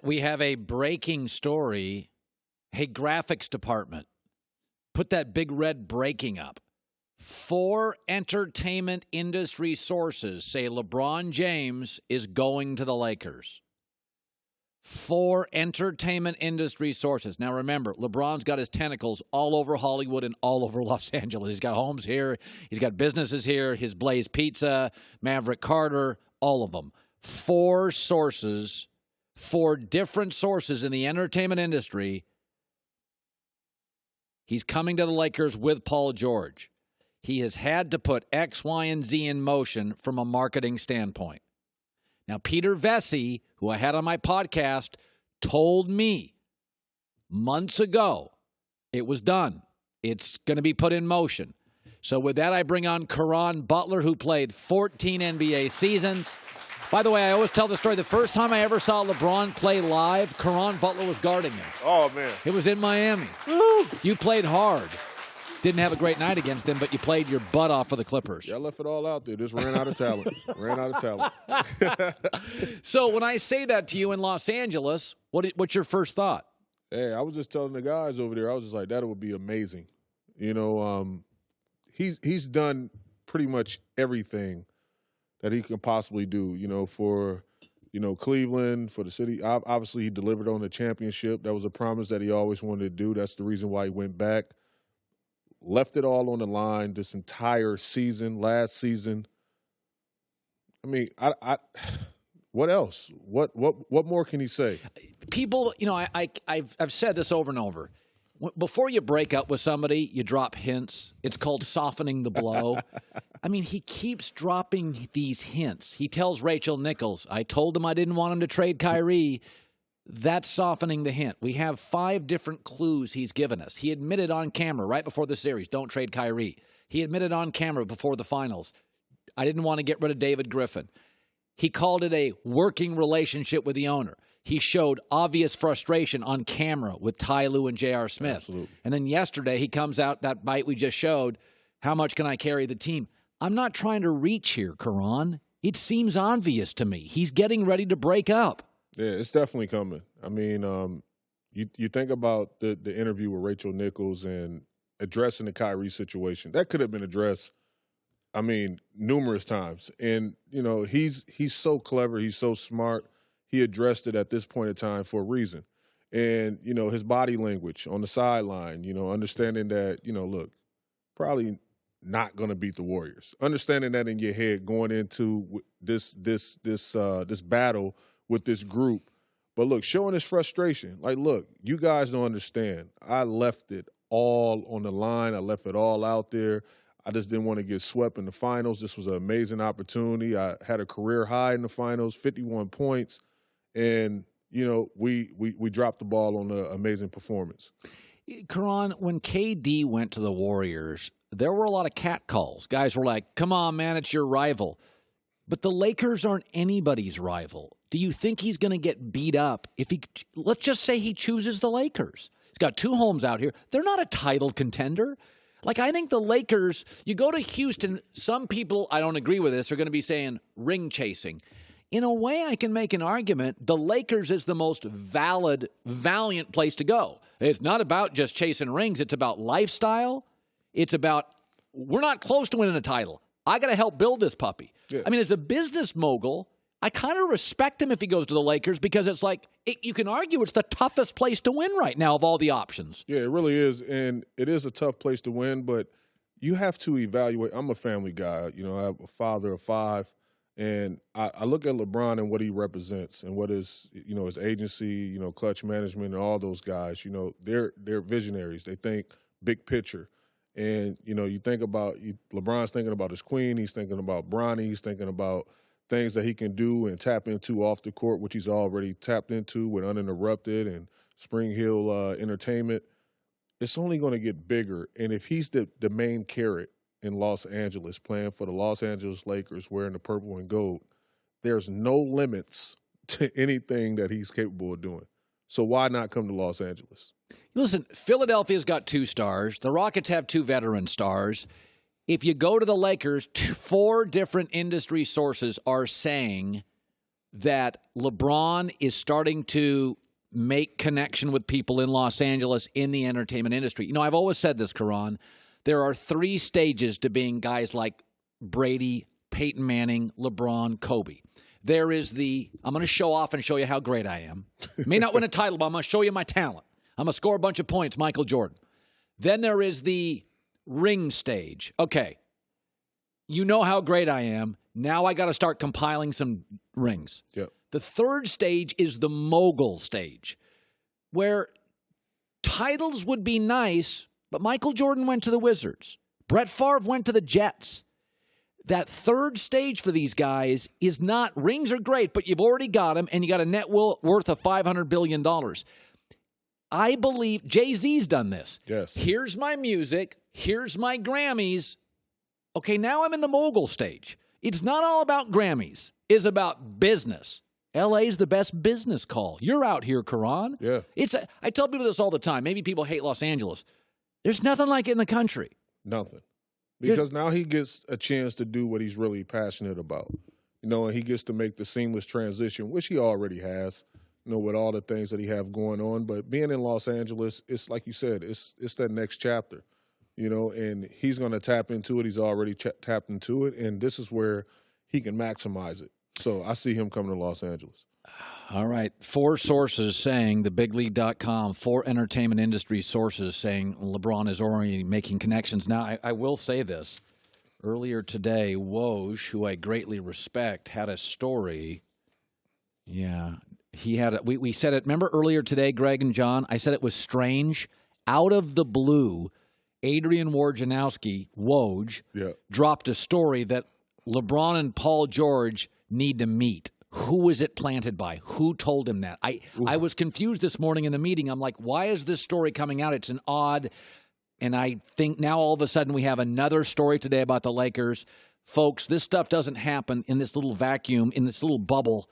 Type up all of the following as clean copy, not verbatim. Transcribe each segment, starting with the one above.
we have a breaking story. Hey, graphics department, put that big red breaking up. 4 entertainment industry sources say LeBron James is going to the Lakers. 4 entertainment industry sources. Now, remember, LeBron's got his tentacles all over Hollywood and all over Los Angeles. He's got homes here. He's got businesses here. His Blaze Pizza, Maverick Carter, all of them. 4 sources, 4 different sources in the entertainment industry. He's coming to the Lakers with Paul George. He has had to put X, Y, and Z in motion from a marketing standpoint. Now, Peter Vesey, who I had on my podcast, told me months ago it was done. It's going to be put in motion. So with that, I bring on Caron Butler, who played 14 NBA seasons. By the way, I always tell the story. The first time I ever saw LeBron play live, Caron Butler was guarding him. Oh, man. It was in Miami. Woo! You played hard. Didn't have a great night against him, but you played your butt off for the Clippers. Yeah, I left it all out there. Just ran out of talent. So when I say that to you in Los Angeles, what's your first thought? Hey, I was just telling the guys over there, I was just like, that would be amazing. You know, he's done pretty much everything that he can possibly do, you know, for, you know, Cleveland, for the city. Obviously, he delivered on the championship. That was a promise that he always wanted to do. That's the reason why he went back. Left it all on the line this entire season, last season. I mean, what else? What more can he say? People, you know, I've said this over and over. Before you break up with somebody, you drop hints. It's called softening the blow. I mean, he keeps dropping these hints. He tells Rachel Nichols, I told him I didn't want him to trade Kyrie. That's softening the hint. We have 5 different clues he's given us. He admitted on camera right before the series, don't trade Kyrie. He admitted on camera before the finals, I didn't want to get rid of David Griffin. He called it a working relationship with the owner. He showed obvious frustration on camera with Ty Lue and J.R. Smith. Absolutely. And then yesterday he comes out, that bite we just showed, how much can I carry the team? I'm not trying to reach here, Caron. It seems obvious to me. He's getting ready to break up. Yeah, it's definitely coming. I mean, you think about the interview with Rachel Nichols and addressing the Kyrie situation. That could have been addressed, I mean, numerous times. And, you know, he's so clever. He's so smart. He addressed it at this point in time for a reason. And, you know, his body language on the sideline, you know, understanding that, you know, look, probably not going to beat the Warriors. Understanding that in your head going into this battle with this group. But look, showing his frustration. Like, look, you guys don't understand. I left it all on the line. I left it all out there. I just didn't want to get swept in the finals. This was an amazing opportunity. I had a career high in the finals, 51 points. And, you know, we dropped the ball on an amazing performance. Caron, when KD went to the Warriors, there were a lot of catcalls. Guys were like, come on, man, it's your rival. But the Lakers aren't anybody's rival. Do you think he's going to get beat up if he, let's just say he chooses the Lakers? He's got 2 homes out here. They're not a title contender. Like, I think the Lakers, you go to Houston, some people, I don't agree with this, are going to be saying ring chasing. In a way, I can make an argument the Lakers is the most valiant place to go. It's not about just chasing rings. It's about lifestyle. It's about, we're not close to winning a title. I got to help build this puppy. Yeah. I mean, as a business mogul, I kind of respect him if he goes to the Lakers because it's like, you can argue it's the toughest place to win right now of all the options. Yeah, it really is. And it is a tough place to win, but you have to evaluate. I'm a family guy. You know, I have a father of 5. And I look at LeBron and what he represents and what is, you know, his agency, you know, Clutch Management and all those guys, you know, they're visionaries. They think big picture. And, you know, you think about LeBron's thinking about his queen. He's thinking about Bronny. He's thinking about things that he can do and tap into off the court, which he's already tapped into with Uninterrupted and Spring Hill Entertainment. It's only going to get bigger. And if he's the main carrot in Los Angeles, playing for the Los Angeles Lakers, wearing the purple and gold, there's no limits to anything that he's capable of doing. So why not come to Los Angeles? Listen, Philadelphia's got 2 stars. The Rockets have 2 veteran stars. If you go to the Lakers, 4 different industry sources are saying that LeBron is starting to make connection with people in Los Angeles in the entertainment industry. You know, I've always said this, Caron. There are 3 stages to being guys like Brady, Peyton Manning, LeBron, Kobe. There is I'm going to show off and show you how great I am. May not win a title, but I'm going to show you my talent. I'm going to score a bunch of points, Michael Jordan. Then there is the ring stage. Okay, you know how great I am. Now I got to start compiling some rings. Yep. The 3rd stage is the mogul stage, where titles would be nice, but Michael Jordan went to the Wizards. Brett Favre went to the Jets. That 3rd stage for these guys is not, rings are great, but you've already got them, and you got a net worth of $500 billion. I believe Jay-Z's done this. Yes. Here's my music. Here's my Grammys. Okay, now I'm in the mogul stage. It's not all about Grammys. It's about business. LA's the best business call. You're out here, Caron. Yeah. I tell people this all the time. Maybe people hate Los Angeles. There's nothing like it in the country. Nothing. Because now he gets a chance to do what he's really passionate about. You know, and he gets to make the seamless transition, which he already has, you know, with all the things that he have going on. But being in Los Angeles, it's like you said, it's that next chapter, you know, and he's going to tap into it. He's already tapped into it, and this is where he can maximize it. So I see him coming to Los Angeles. All right. 4 sources saying, thebigleague.com, 4 entertainment industry sources saying LeBron is already making connections. Now, I will say this. Earlier today, Woj, who I greatly respect, had a story. Yeah. He had we said it. Remember earlier today, Greg and John? I said it was strange. Out of the blue, Adrian Wojnarowski, Woj, dropped a story that LeBron and Paul George need to meet. Who was it planted by? Who told him that? I was confused this morning in the meeting. I'm like, why is this story coming out? It's an odd, and I think now all of a sudden we have another story today about the Lakers. Folks, this stuff doesn't happen in this little vacuum, in this little bubble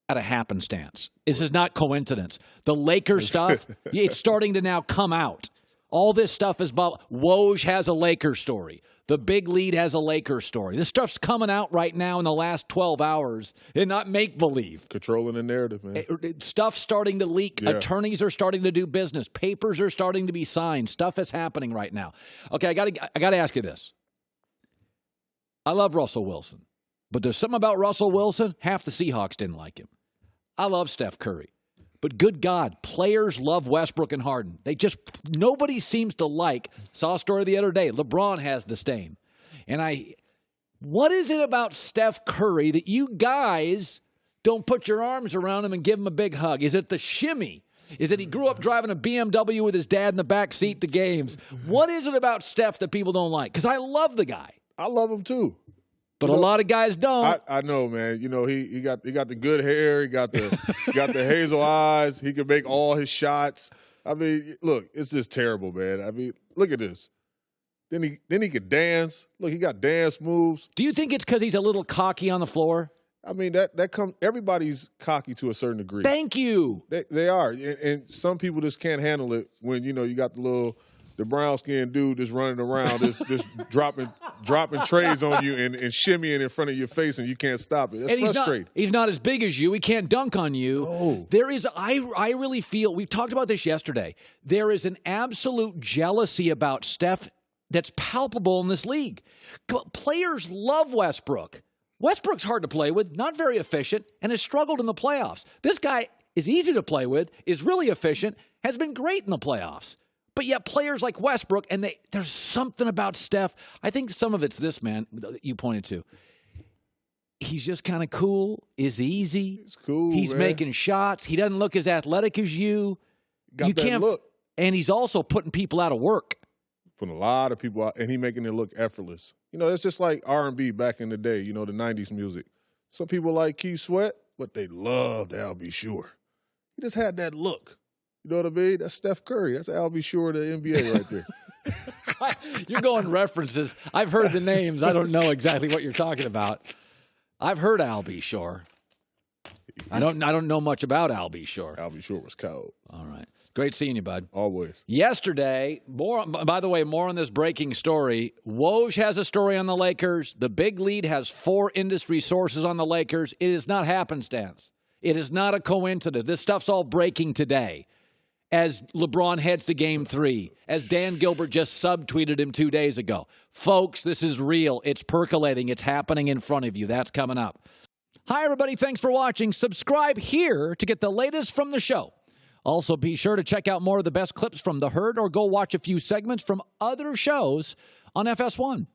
at a happenstance. This is not coincidence. The Lakers stuff, it's starting to now come out. All this stuff is about Woj has a Lakers story. The Big Lead has a Lakers story. This stuff's coming out right now in the last 12 hours and not make-believe. Controlling the narrative, man. Stuff's starting to leak. Yeah. Attorneys are starting to do business. Papers are starting to be signed. Stuff is happening right now. Okay, I got to ask you this. I love Russell Wilson, but there's something about Russell Wilson, half the Seahawks didn't like him. I love Steph Curry. But good God, players love Westbrook and Harden. Nobody seems to like, saw a story the other day, LeBron has disdain. And what is it about Steph Curry that you guys don't put your arms around him and give him a big hug? Is it the shimmy? Is it he grew up driving a BMW with his dad in the back seat to games? What is it about Steph that people don't like? Because I love the guy. I love him too. But a lot of guys don't. I know, man. You know, he got the good hair. He got the hazel eyes. He can make all his shots. I mean, look, it's just terrible, man. I mean, look at this. Then he could dance. Look, he got dance moves. Do you think it's because he's a little cocky on the floor? I mean, that comes. Everybody's cocky to a certain degree. Thank you. They are, and some people just can't handle it when you got the brown skinned dude just running around, just dropping trays on you and shimmying in front of your face, and you can't stop it. That's frustrating. He's not as big as you. He can't dunk on you. No. There is, I really feel, we talked about this yesterday, there is an absolute jealousy about Steph that's palpable in this league. Players love Westbrook. Westbrook's hard to play with, not very efficient, and has struggled in the playoffs. This guy is easy to play with, is really efficient, has been great in the playoffs. But yet players like Westbrook, and there's something about Steph. I think some of it's this, man, that you pointed to. He's just kind of cool. Is easy. He's cool, He's man. making shots. He doesn't look as athletic as you. Got that look. And he's also putting people out of work. Putting a lot of people out, and he making it look effortless. It's just like R&B back in the day, the 90s music. Some people like Keith Sweat, but they loved Al B. Sure. He just had that look. You know what I mean? That's Steph Curry. That's Al B. Sure, the NBA right there. You're going references. I've heard the names. I don't know exactly what you're talking about. I've heard Al B. Sure. I don't know much about Al B. Sure. Al B. Sure was cold. All right. Great seeing you, bud. Always. Yesterday, by the way, more on this breaking story. Woj has a story on the Lakers. The Big Lead has 4 industry sources on the Lakers. It is not happenstance. It is not a coincidence. This stuff's all breaking today as LeBron heads to Game 3, as Dan Gilbert just subtweeted him 2 days ago. Folks, this is real. It's percolating. It's happening in front of you. That's coming up. Hi, everybody. Thanks for watching. Subscribe here to get the latest from the show. Also, be sure to check out more of the best clips from The Herd or go watch a few segments from other shows on FS1.